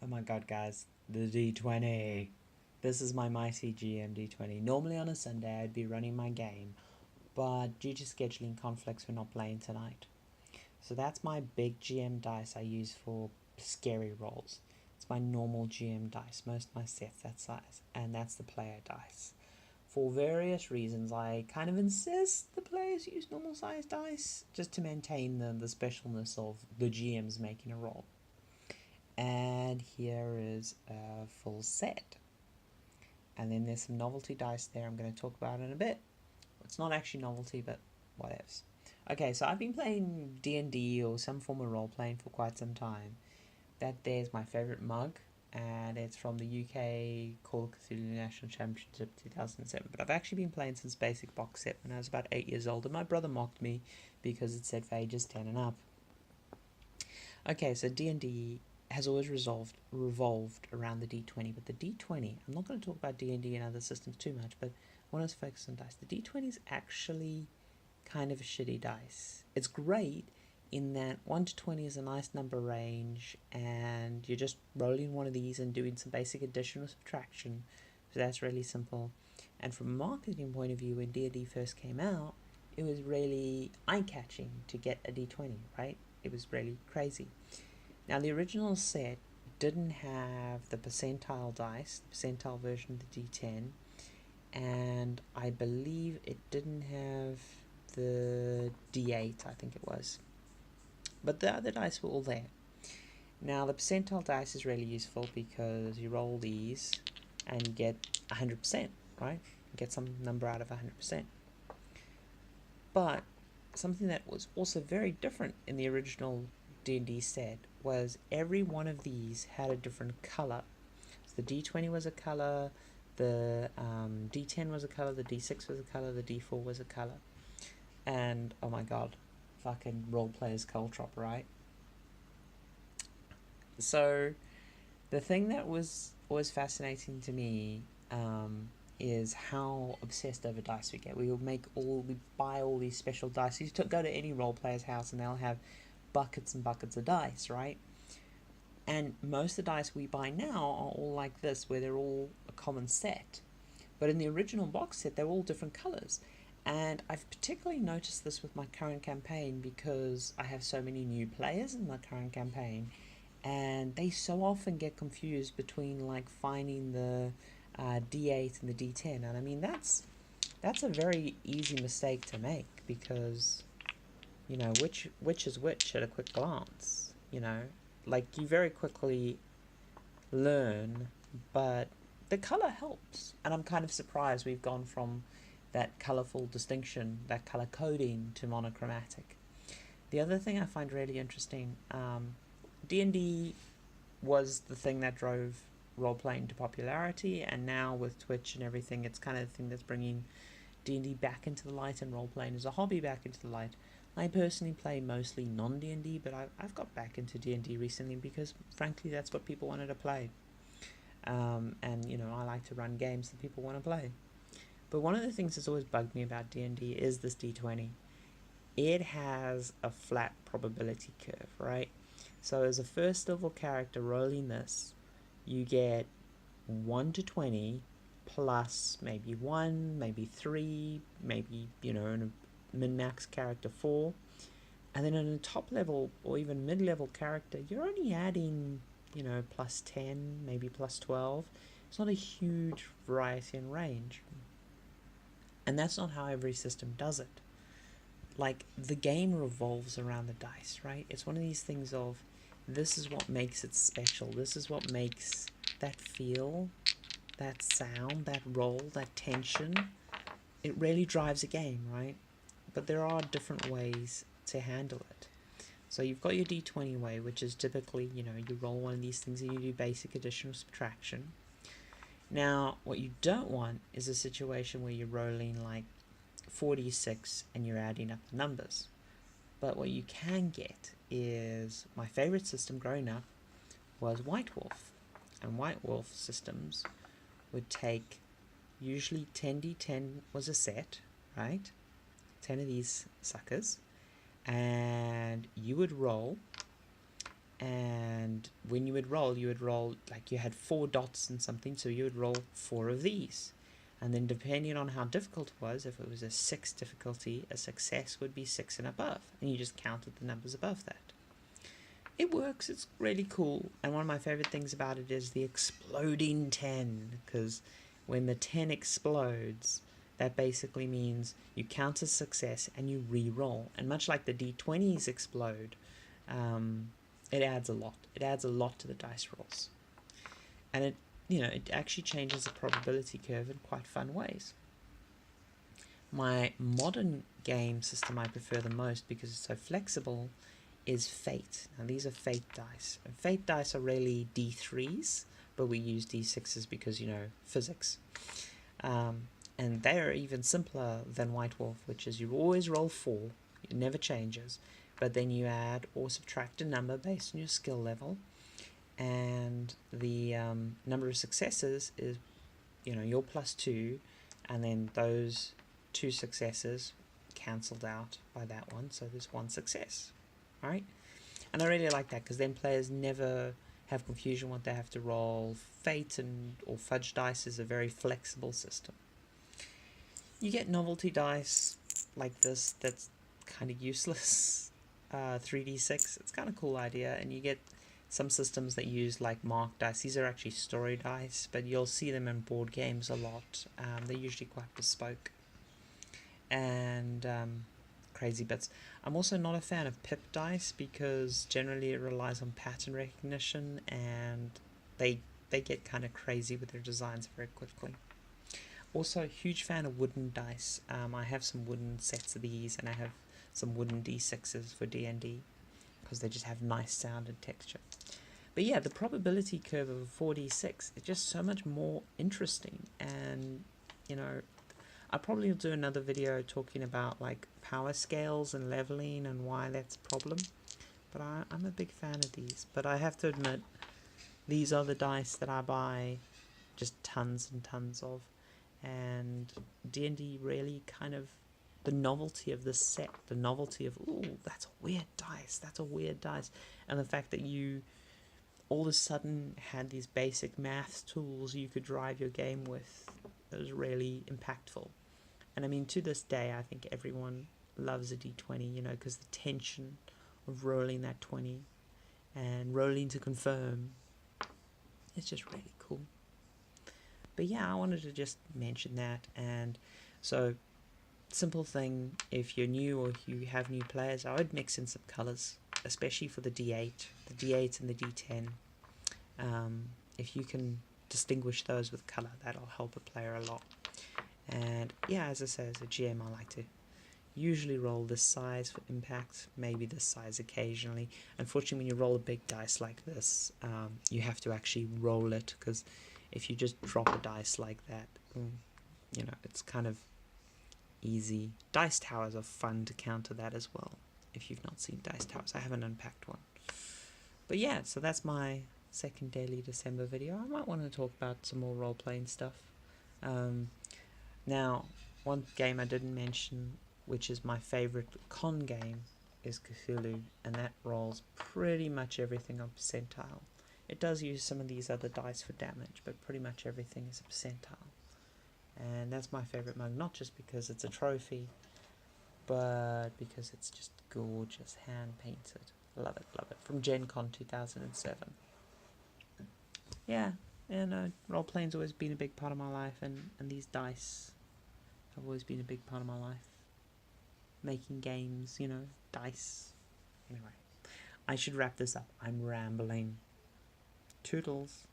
Oh my god, guys, the D20. This is my Mighty GM D20. Normally on a Sunday I'd be running my game, but due to scheduling conflicts, we're not playing tonight. So that's my big GM dice I use for scary rolls. It's my normal GM dice, most of my sets that size, and that's the player dice. For various reasons, I kind of insist the players use normal size dice just to maintain the specialness of the GMs making a roll. And here is a full set. And then there's some novelty dice there I'm going to talk about in a bit. It's not actually novelty, but whatevs. Okay, so I've been playing D&D or some form of role-playing for quite some time. That there's my favourite mug, and it's from the UK Call of Cthulhu National Championship 2007. But I've actually been playing since basic box set when I was about 8 years old, and my brother mocked me because it said for ages 10 and up. Okay, so D&D has always revolved around the D20, but the D20, I'm not going to talk about D&D and other systems too much, but I want to focus on dice. The D20 is actually kind of a shitty dice. It's great in that 1 to 20 is a nice number range, and you're just rolling one of these and doing some basic addition or subtraction, so that's really simple. And from a marketing point of view, when D&D first came out, it was really eye-catching to get a D20, right? It was really crazy. Now, the original set didn't have the percentile dice, the percentile version of the D10, and I believe it didn't have the D8, I think it was. But the other dice were all there. Now, the percentile dice is really useful because you roll these and you get 100%, right? You get some number out of 100%. But something that was also very different in the original D&D set was every one of these had a different color. So the D20 was a color, the D10 was a color, the D6 was a color, the D4 was a color. And oh my god, fucking role players culture, right? So the thing that was always fascinating to me is how obsessed over dice we get. We buy all these special dice. You go to any role player's house and they'll have buckets and buckets of dice, right? And most of the dice we buy now are all like this, where they're all a common set. But in the original box set, they're all different colors. And I've particularly noticed this with my current campaign because I have so many new players in my current campaign, and they so often get confused between like finding the D8 and the D10. And I mean, that's a very easy mistake to make because which is which at a quick glance. Like you very quickly learn, but the color helps. And I'm kind of surprised we've gone from that colorful distinction, that color coding, to monochromatic. The other thing I find really interesting, D&D was the thing that drove role-playing to popularity, and now with Twitch and everything, it's kind of the thing that's bringing D&D back into the light and role-playing as a hobby back into the light. I personally play mostly non-D&D, but I've got back into D&D recently because, frankly, that's what people wanted to play. And, I like to run games that people want to play. But one of the things that's always bugged me about D&D is this D20. It has a flat probability curve, right? So as a first level character rolling this, you get 1 to 20 plus maybe 1, maybe 3, maybe, in a min-max character 4. And then in a top level or even mid-level character, you're only adding, plus 10, maybe plus 12. It's not a huge variety in range. And that's not how every system does it. Like, the game revolves around the dice, right? It's one of these things of, this is what makes it special. This is what makes that feel, that sound, that roll, that tension. It really drives a game, right? But there are different ways to handle it. So you've got your D20 way, which is typically, you roll one of these things and you do basic addition or subtraction. Now, what you don't want is a situation where you're rolling like 46 and you're adding up the numbers. But what you can get is, my favorite system growing up was White Wolf. And White Wolf systems would take, usually 10d10 was a set, right? 10 of these suckers. And you would roll, And when you would roll, like you had 4 dots and something, so you would roll 4 of these. And then depending on how difficult it was, if it was a 6 difficulty, a success would be 6 and above. And you just counted the numbers above that. It works, it's really cool. And one of my favorite things about it is the exploding 10. Because when the 10 explodes, that basically means you count a success and you re-roll. And much like the D20s explode, it adds a lot. It adds a lot to the dice rolls. And it actually changes the probability curve in quite fun ways. My modern game system I prefer the most because it's so flexible is Fate. Now these are Fate dice. And Fate dice are really D3s, but we use D6s because, physics. And they're even simpler than White Wolf, which is you always roll 4. It never changes. But then you add or subtract a number based on your skill level. And the number of successes is, your +2. And then those 2 successes cancelled out by that one. So there's 1 success. Alright? And I really like that because then players never have confusion what they have to roll. Fate or Fudge dice is a very flexible system. You get novelty dice like this that's kind of useless. 3d6, it's kind of cool idea. And you get some systems that use like mark dice. These are actually story dice, but you'll see them in board games a lot. They're usually quite bespoke. And crazy bits. I'm also not a fan of pip dice because generally it relies on pattern recognition and they get kind of crazy with their designs very quickly. Also a huge fan of wooden dice. I have some wooden sets of these and I have some wooden D6s for D&D because they just have nice sound and texture. But yeah, the probability curve of a 4d6 is just so much more interesting, and I probably will do another video talking about like power scales and leveling and why that's a problem. But I'm a big fan of these. But I have to admit, these are the dice that I buy just tons and tons of. And D&D really kind of, the novelty of this set, the novelty of, ooh, that's a weird dice, and the fact that you all of a sudden had these basic math tools you could drive your game with, it was really impactful. And I mean, to this day, I think everyone loves a d20, because the tension of rolling that 20 and rolling to confirm, it's just really cool. But yeah, I wanted to just mention that. And so, simple thing, if you're new or if you have new players, I would mix in some colors, especially for the D8 and the D10. If you can distinguish those with color, that'll help a player a lot. And yeah, as I say, as a GM, I like to usually roll this size for impact, maybe this size occasionally. Unfortunately, when you roll a big dice like this, you have to actually roll it, because if you just drop a dice like that, it's kind of easy. Dice towers are fun to counter that as well, if you've not seen dice towers. I haven't unpacked one. But yeah, so that's my second Daily December video. I might want to talk about some more role-playing stuff. Now, one game I didn't mention, which is my favorite con game, is Cthulhu, and that rolls pretty much everything on percentile. It does use some of these other dice for damage, but pretty much everything is a percentile. And that's my favorite mug, not just because it's a trophy, but because it's just gorgeous, hand-painted. Love it, love it. From Gen Con 2007. Yeah, and role-playing's always been a big part of my life, and these dice have always been a big part of my life. Making games, dice. Anyway, I should wrap this up. I'm rambling. Toodles.